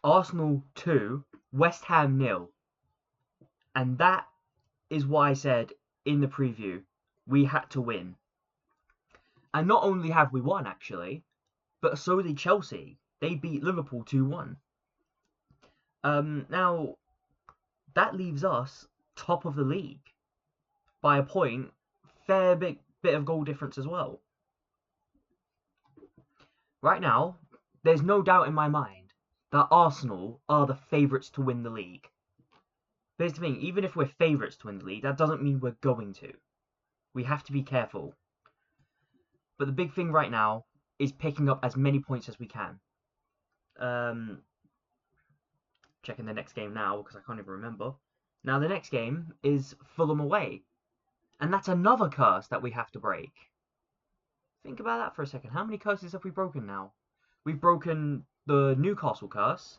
Arsenal 2, West Ham nil. And that is why I said in the preview we had to win. And not only have we won, actually, but so did Chelsea. They beat Liverpool 2-1. Now, that leaves us top of the league by a point, fair bit of goal difference as well. Right now, there's no doubt in my mind that Arsenal are the favourites to win the league. But here's the thing, even if we're favourites to win the league, that doesn't mean we're going to. We have to be careful. But the big thing right now is picking up as many points as we can. Checking the next game now because I can't even remember. Now the next game is Fulham away. And that's another curse that we have to break. Think about that for a second. How many curses have we broken now? We've broken the Newcastle curse.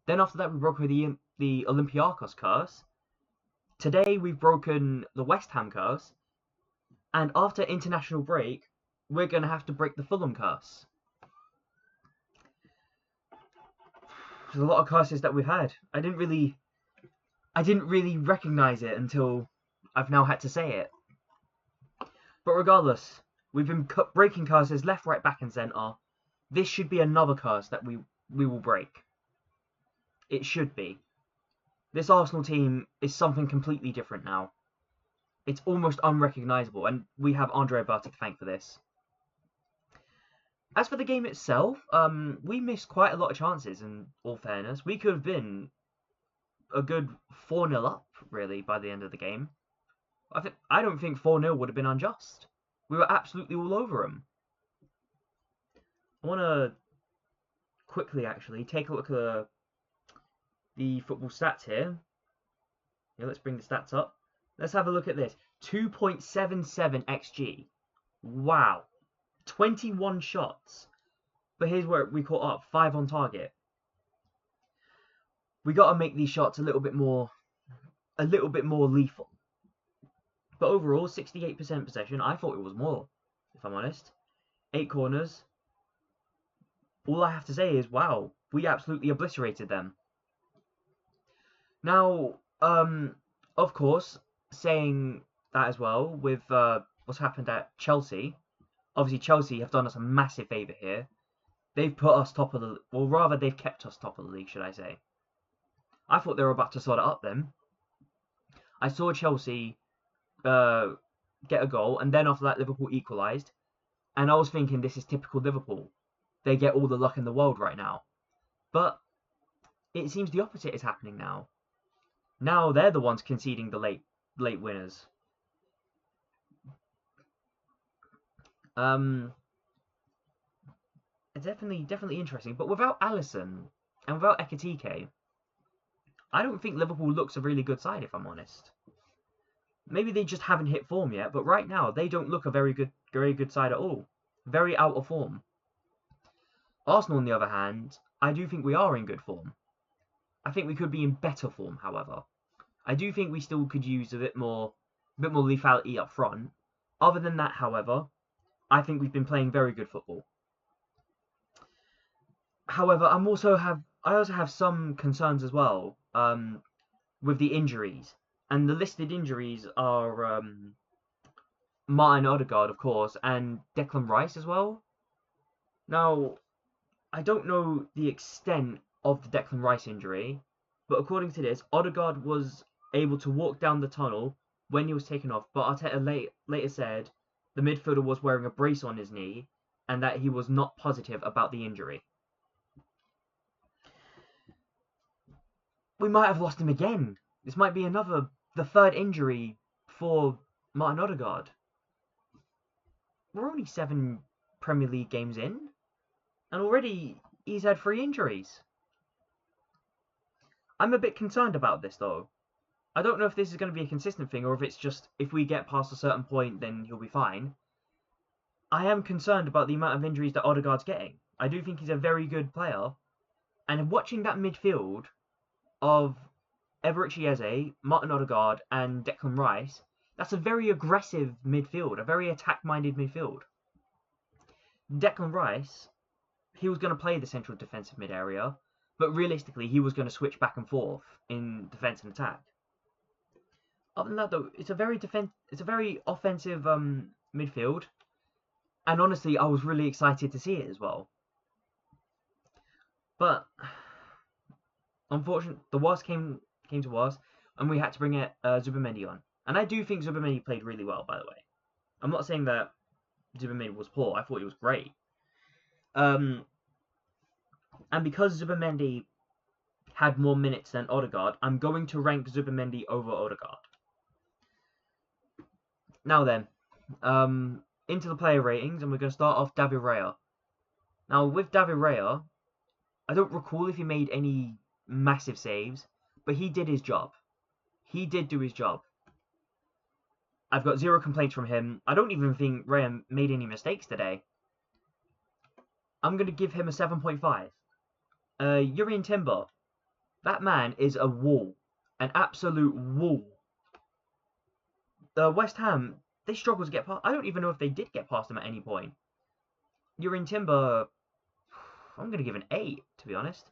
Then after that we broke the Olympiacos curse. Today we've broken the West Ham curse. And after international break, we're going to have to break the Fulham curse. There's a lot of curses that we've had. I didn't really recognize it until I've now had to say it. But regardless, we've been breaking curses left, right, back and centre. This should be another curse that we will break. It should be. This Arsenal team is something completely different now. It's almost unrecognisable, and we have Andre Berta to thank for this. As for the game itself, we missed quite a lot of chances, in all fairness. We could have been a good 4-0 up, really, by the end of the game. I don't think 4-0 would have been unjust. We were absolutely all over them. I want to quickly, actually, take a look at the football stats here. Yeah, let's bring the stats up. Let's have a look at this. 2.77 XG. Wow. 21 shots. But here's where we caught up. 5 on target. We got to make these shots a little bit more lethal. But overall, 68% possession. I thought it was more, if I'm honest. 8 corners. All I have to say is, wow, we absolutely obliterated them. Now, of course, saying that as well, with what's happened at Chelsea, obviously Chelsea have done us a massive favour here. They've put us top of the... Well, rather, they've kept us top of the league, should I say. I thought they were about to sort it up then. I saw Chelsea get a goal, and then after that, Liverpool equalised. And I was thinking, this is typical Liverpool. They get all the luck in the world right now. But it seems the opposite is happening now. Now they're the ones conceding the late winners. It's definitely interesting. But without Alisson and without Ekitike, I don't think Liverpool looks a really good side, if I'm honest. Maybe they just haven't hit form yet, but right now they don't look a very good side at all. Very out of form. Arsenal, on the other hand, I do think we are in good form. I think we could be in better form, however. I do think we still could use a bit more lethality up front. Other than that, however, I think we've been playing very good football. However, I also have some concerns as well with the injuries. And the listed injuries are Martin Odegaard, of course, and Declan Rice as well. Now, I don't know the extent of the Declan Rice injury, but according to this, Odegaard was able to walk down the tunnel when he was taken off, but Arteta later said the midfielder was wearing a brace on his knee and that he was not positive about the injury. We might have lost him again. This might be the third injury for Martin Odegaard. We're only 7 Premier League games in, and already he's had 3 injuries. I'm a bit concerned about this, though. I don't know if this is going to be a consistent thing, or if it's just, if we get past a certain point, then he'll be fine. I am concerned about the amount of injuries that Odegaard's getting. I do think he's a very good player, and watching that midfield of Eberechi Eze, Martin Odegaard, and Declan Rice, that's a very aggressive midfield, a very attack-minded midfield. Declan Rice, he was going to play the central defensive mid area, But realistically, he was going to switch back and forth in defense and attack. Other than that, though, it's a very offensive midfield, and honestly, I was really excited to see it as well. But unfortunately, the worst came to worst, and we had to bring Zubimendi on. And I do think Zubimendi played really well, by the way. I'm not saying that Zubimendi was poor. I thought he was great. And because Zubimendi had more minutes than Odegaard, I'm going to rank Zubimendi over Odegaard. Now then, into the player ratings, and we're going to start off David Raya. Now, with David Raya, I don't recall if he made any massive saves, but he did his job. He did do his job. I've got 0 complaints from him. I don't even think Raya made any mistakes today. I'm going to give him a 7.5. Jurrien Timber. That man is a wall. An absolute wall. West Ham, they struggled to get past. I don't even know if they did get past him at any point. Jurrien Timber, I'm going to give an 8, to be honest.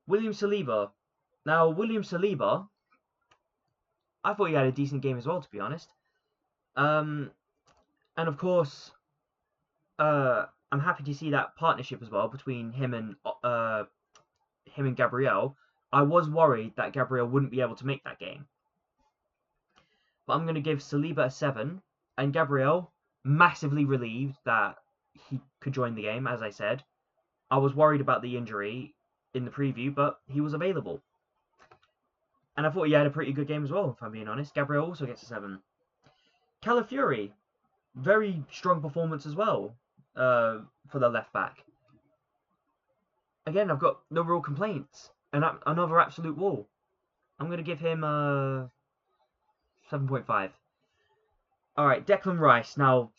William Saliba. Now, William Saliba, I thought he had a decent game as well, to be honest. And of course, I'm happy to see that partnership as well between him and Gabriel. I was worried that Gabriel wouldn't be able to make that game. But I'm going to give Saliba a 7. And Gabriel, massively relieved that he could join the game, as I said. I was worried about the injury in the preview, but he was available. And I thought he had a pretty good game as well, if I'm being honest. Gabriel also gets a 7. Calafiori, very strong performance as well for the left back. Again, I've got no real complaints. And another absolute wall. I'm going to give him 7.5. Alright, Declan Rice. Now,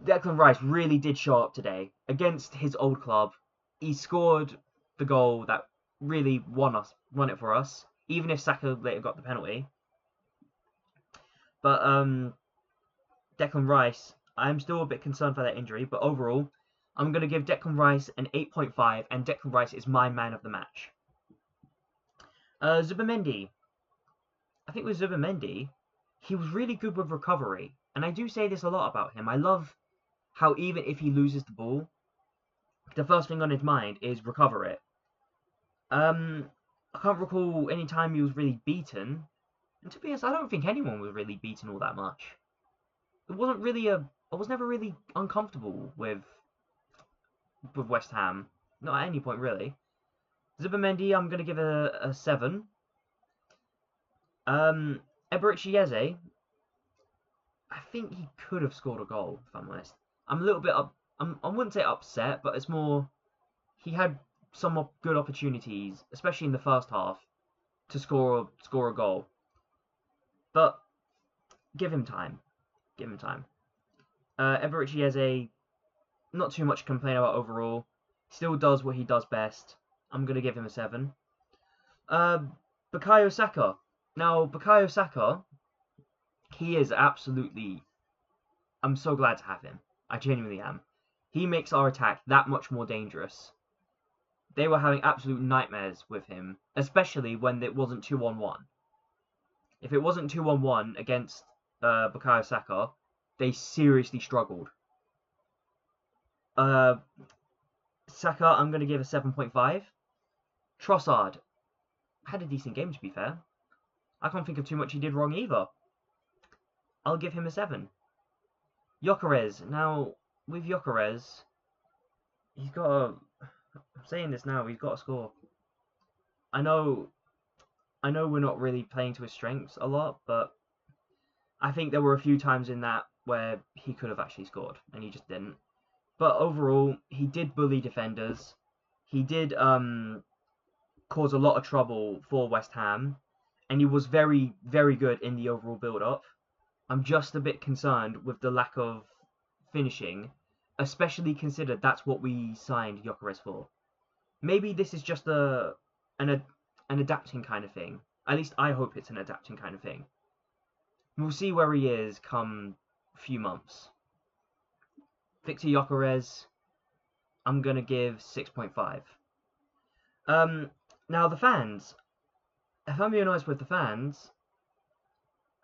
Declan Rice really did show up today against his old club. He scored the goal that really won it for us, even if Saka later got the penalty. But Declan Rice, I'm still a bit concerned for that injury, but overall, I'm going to give Declan Rice an 8.5, and Declan Rice is my man of the match. Zubimendi. I think with Zubimendi, he was really good with recovery, and I do say this a lot about him. I love how even if he loses the ball, the first thing on his mind is recover it. I can't recall any time he was really beaten. And to be honest, I don't think anyone was really beaten all that much. It wasn't really I was never really uncomfortable with West Ham. Not at any point, really. Zubimendi, I'm going to give a 7. Eberechi Eze, I think he could have scored a goal, if I'm honest. I'm a little bit I wouldn't say upset, but it's more, he had some good opportunities, especially in the first half, to score a goal. But give him time. Give him time. Eberechi Eze, not too much to complain about overall. Still does what he does best. I'm going to give him a 7. Bukayo Saka. Now, Bukayo Saka, he is absolutely... I'm so glad to have him. I genuinely am. He makes our attack that much more dangerous. They were having absolute nightmares with him, especially when it wasn't 2-on-1. If it wasn't 2-on-1 against Bukayo Saka, they seriously struggled. Saka, I'm going to give a 7.5. Trossard had a decent game, to be fair. I can't think of too much he did wrong either. I'll give him a 7. Gyökeres. Now, with Gyökeres, he's got to... I'm saying this now, he's got to score. I know we're not really playing to his strengths a lot, but I think there were a few times in that where he could have actually scored, and he just didn't. But overall, he did bully defenders. He did cause a lot of trouble for West Ham, and he was very, very good in the overall build-up. I'm just a bit concerned with the lack of finishing, especially considered that's what we signed Gyökeres for. Maybe this is just an adapting kind of thing. At least I hope it's an adapting kind of thing. We'll see where he is come a few months. Victor Gyökeres, I'm going to give 6.5. Now the fans. If I'm being honest with the fans,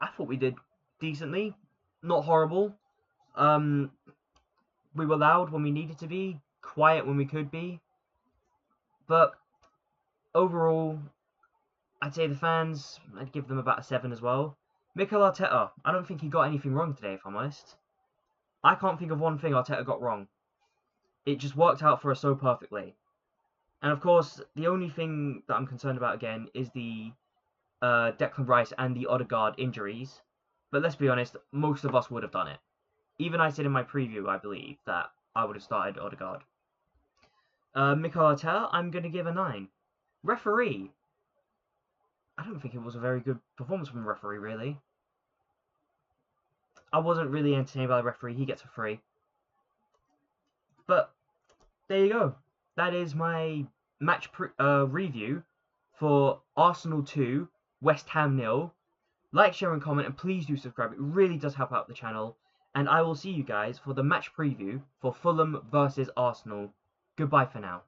I thought we did decently. Not horrible. We were loud when we needed to be, quiet when we could be. But overall, I'd say the fans, I'd give them about a 7 as well. Mikel Arteta, I don't think he got anything wrong today, if I'm honest. I can't think of one thing Arteta got wrong. It just worked out for us so perfectly. And of course, the only thing that I'm concerned about again is the Declan Rice and the Odegaard injuries. But let's be honest, most of us would have done it. Even I said in my preview, I believe, that I would have started Odegaard. Mikel Arteta, I'm going to give a 9. Referee, I don't think it was a very good performance from the referee, really. I wasn't really entertained by the referee. He gets a 3. But there you go. That is my match review for Arsenal 2, West Ham 0. Like, share, and comment, and please do subscribe. It really does help out the channel. And I will see you guys for the match preview for Fulham versus Arsenal. Goodbye for now.